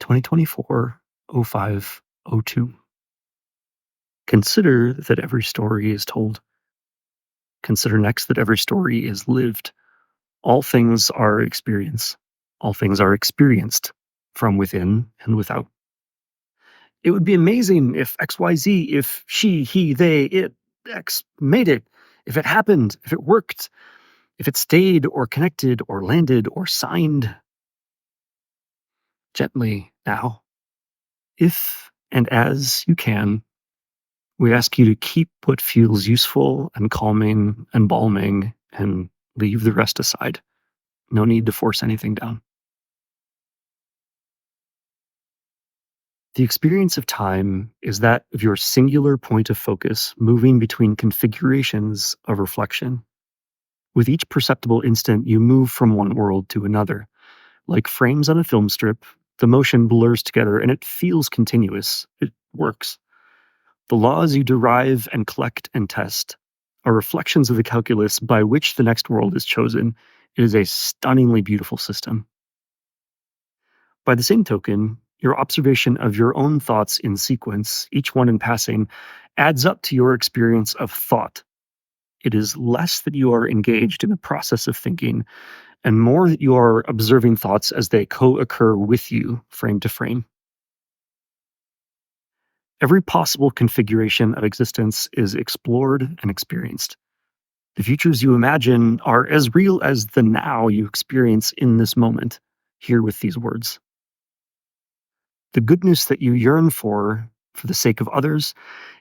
2024 0502. Consider that every story is told. Consider next that every story is lived. All things are experience. All things are experienced from within and without. It would be amazing if XYZ, if she, he, they, it, X made it, if it happened, if it worked, if it stayed or connected or landed or signed. Gently now, if and as you can, we ask you to keep what feels useful and calming and balming and leave the rest aside. No need to force anything down. The experience of time is that of your singular point of focus moving between configurations of reflection. With each perceptible instant, you move from one world to another. Like frames on a film strip, the motion blurs together and it feels continuous. It works. The laws you derive and collect and test are reflections of the calculus by which the next world is chosen. It is a stunningly beautiful system. By the same token, your observation of your own thoughts in sequence, each one in passing, adds up to your experience of thought. It is less that you are engaged in the process of thinking, and more that you are observing thoughts as they co-occur with you, frame to frame. Every possible configuration of existence is explored and experienced. The futures you imagine are as real as the now you experience in this moment, here with these words. The goodness that you yearn for the sake of others,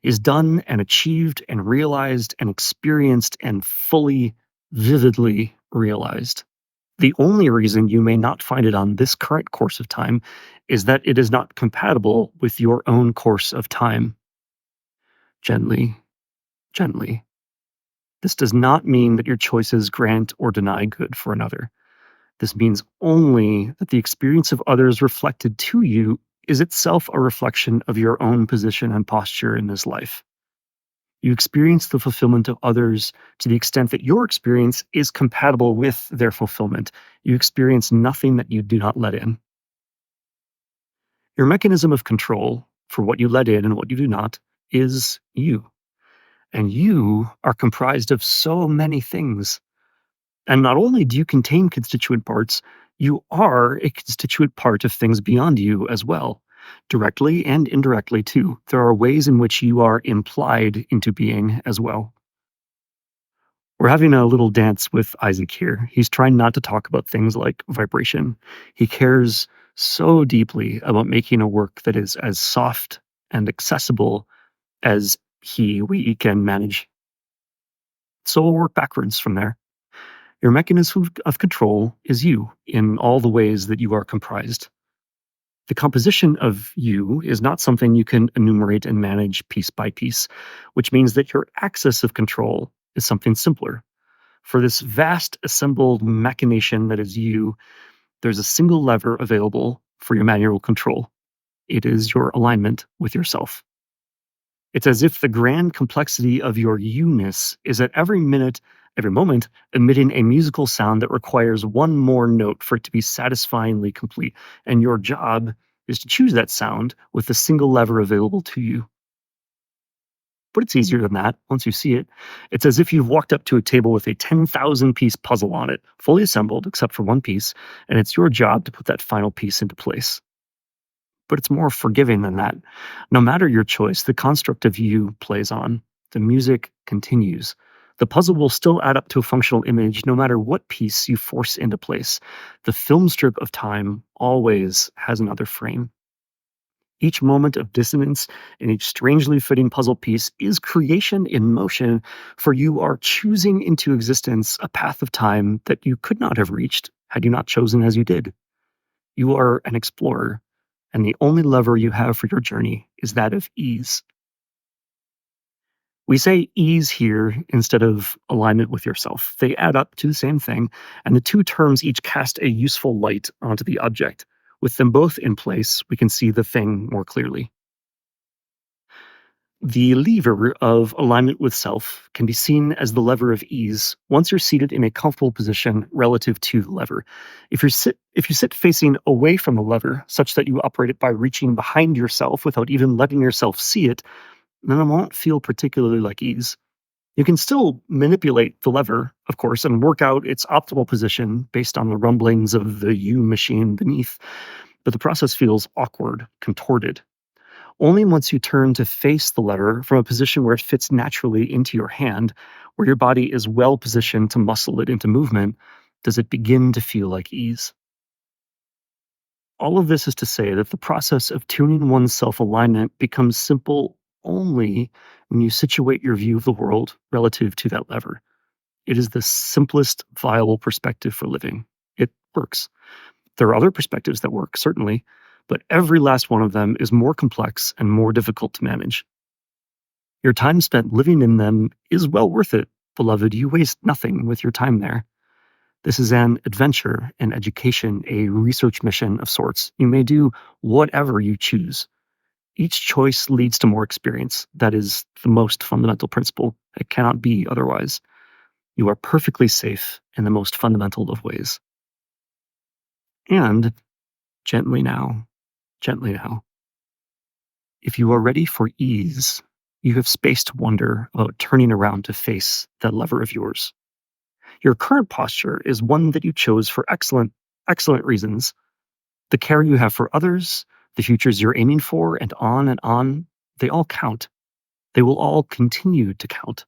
is done and achieved and realized and experienced and fully, vividly realized. The only reason you may not find it on this current course of time is that it is not compatible with your own course of time. Gently, gently. This does not mean that your choices grant or deny good for another. This means only that the experience of others reflected to you is itself a reflection of your own position and posture in this life. You experience the fulfillment of others to the extent that your experience is compatible with their fulfillment. You experience nothing that you do not let in. Your mechanism of control for what you let in and what you do not is you. And you are comprised of so many things. And not only do you contain constituent parts, you are a constituent part of things beyond you as well, directly and indirectly too. There are ways in which you are implied into being as well. We're having a little dance with Isaac here. He's trying not to talk about things like vibration. He cares so deeply about making a work that is as soft and accessible as we can manage. So we'll work backwards from there. Your mechanism of control is you in all the ways that you are comprised. The composition of you is not something you can enumerate and manage piece by piece, which means that your axis of control is something simpler. For this vast assembled machination that is you, there's a single lever available for your manual control. It is your alignment with yourself. It's as if the grand complexity of your you-ness is at every minute, every moment, emitting a musical sound that requires one more note for it to be satisfyingly complete. And your job is to choose that sound with the single lever available to you. But it's easier than that once you see it. It's as if you've walked up to a table with a 10,000 piece puzzle on it, fully assembled except for one piece, and it's your job to put that final piece into place. But it's more forgiving than that. No matter your choice, the construct of you plays on. The music continues. The puzzle will still add up to a functional image no matter what piece you force into place. The film strip of time always has another frame. Each moment of dissonance in each strangely fitting puzzle piece is creation in motion, for you are choosing into existence a path of time that you could not have reached had you not chosen as you did. You are an explorer, and the only lever you have for your journey is that of ease. We say ease here instead of alignment with yourself. They add up to the same thing, and the two terms each cast a useful light onto the object. With them both in place, we can see the thing more clearly. The lever of alignment with self can be seen as the lever of ease once you're seated in a comfortable position relative to the lever. If you sit facing away from the lever, such that you operate it by reaching behind yourself without even letting yourself see it, then it won't feel particularly like ease. You can still manipulate the lever, of course, and work out its optimal position based on the rumblings of the you machine beneath, but the process feels awkward, contorted. Only once you turn to face the lever from a position where it fits naturally into your hand, where your body is well positioned to muscle it into movement, does it begin to feel like ease. All of this is to say that the process of tuning one's self alignment becomes simple only when you situate your view of the world relative to that lever. It is the simplest viable perspective for living. It works. There are other perspectives that work, certainly, but every last one of them is more complex and more difficult to manage. Your time spent living in them is well worth it, beloved. You waste nothing with your time there. This is an adventure, an education, a research mission of sorts. You may do whatever you choose. Each choice leads to more experience. That is the most fundamental principle. It cannot be otherwise. You are perfectly safe in the most fundamental of ways. And gently now, if you are ready for ease, you have space to wonder about turning around to face that lever of yours. Your current posture is one that you chose for excellent reasons. The care you have for others, the futures you're aiming for, and on, they all count. They will all continue to count.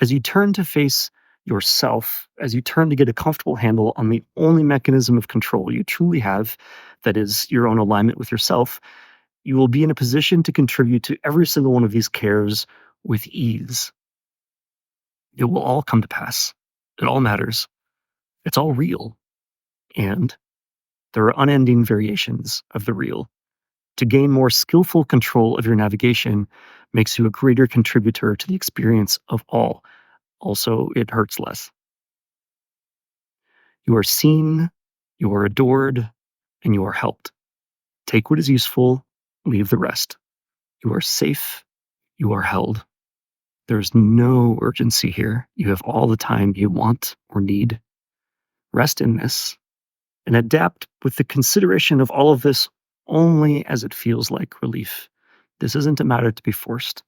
As you turn to face yourself, as you turn to get a comfortable handle on the only mechanism of control you truly have, that is your own alignment with yourself, you will be in a position to contribute to every single one of these cares with ease. It will all come to pass. It all matters. It's all real. And there are unending variations of the real. To gain more skillful control of your navigation makes you a greater contributor to the experience of all. Also, it hurts less. You are seen, you are adored, and you are helped. Take what is useful, leave the rest. You are safe, you are held. There's no urgency here. You have all the time you want or need. Rest in this and adapt with the consideration of all of this only as it feels like relief. This isn't a matter to be forced.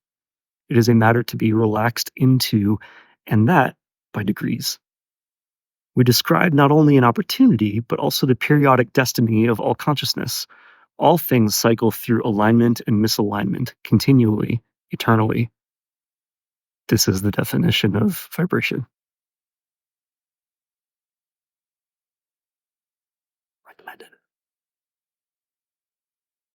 It is a matter to be relaxed into, and that by degrees. We describe not only an opportunity, but also the periodic destiny of all consciousness. All things cycle through alignment and misalignment continually, eternally. This is the definition of vibration. Recommended.